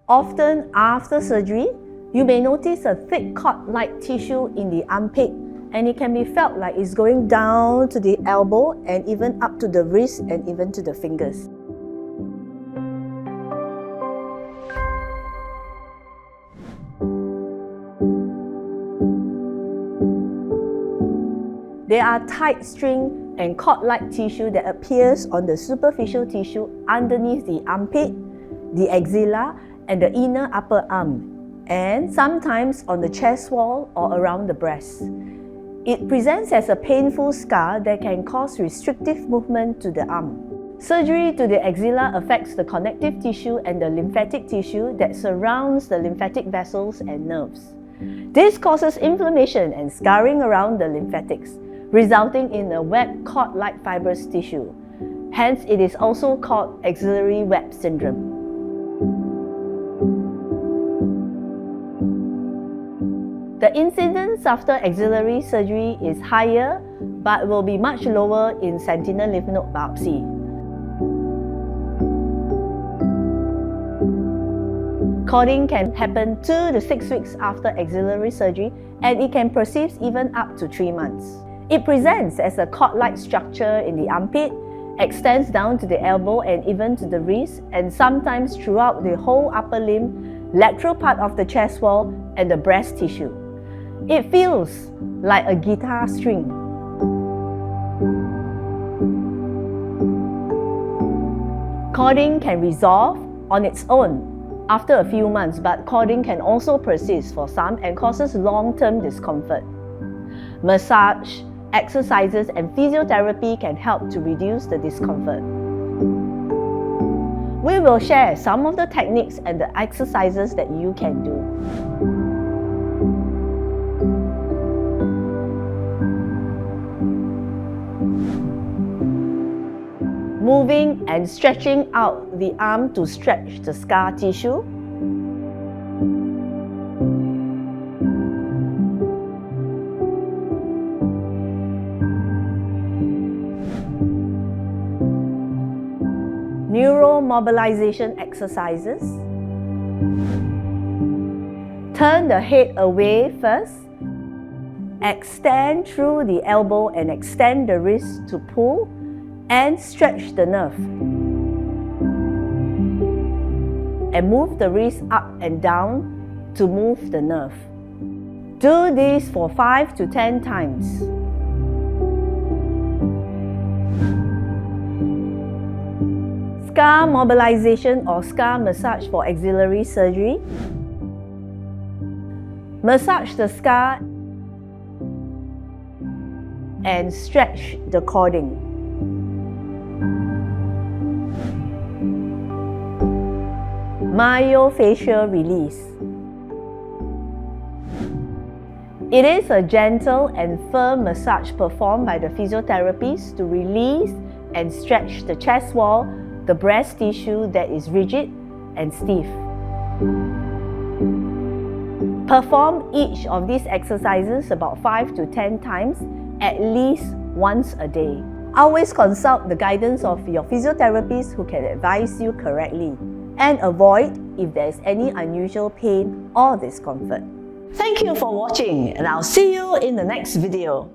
Often after surgery, you may notice a thick cord-like tissue in the armpit, and it can be felt like it's going down to the elbow and even up to the wrist and even to the fingers. There are tight string and cord-like tissue that appears on the superficial tissue underneath the armpit, the axilla, and the inner upper arm, and sometimes on the chest wall or around the breast. It presents as a painful scar that can cause restrictive movement to the arm. Surgery to the axilla affects the connective tissue and the lymphatic tissue that surrounds the lymphatic vessels and nerves. This causes inflammation and scarring around the lymphatics, resulting in a wet cord-like fibrous tissue. Hence, it is also called Axillary Web Syndrome. The incidence after axillary surgery is higher but will be much lower in sentinel lymph node biopsy. Cording can happen 2 to 6 weeks after axillary surgery, and it can persist even up to 3 months. It presents as a cord-like structure in the armpit, extends down to the elbow and even to the wrist, and sometimes throughout the whole upper limb, lateral part of the chest wall, and the breast tissue. It feels like a guitar string. Cording can resolve on its own after a few months, but cording can also persist for some and causes long-term discomfort. Massage, exercises, and physiotherapy can help to reduce the discomfort. We will share some of the techniques and the exercises that you can do. Moving and stretching out the arm to stretch the scar tissue. Neuromobilization exercises. Turn the head away first. Extend through the elbow and extend the wrist to pull and stretch the nerve. And move the wrist up and down to move the nerve. Do this for 5 to 10 times. Scar mobilization or scar massage for axillary surgery. Massage the scar and stretch the cording. Myofascial release. It is a gentle and firm massage performed by the physiotherapists to release and stretch the chest wall, the breast tissue that is rigid and stiff. Perform each of these exercises about 5 to 10 times, at least once a day. Always consult the guidance of your physiotherapist who can advise you correctly, and avoid if there is any unusual pain or discomfort. Thank you for watching, and I'll see you in the next video.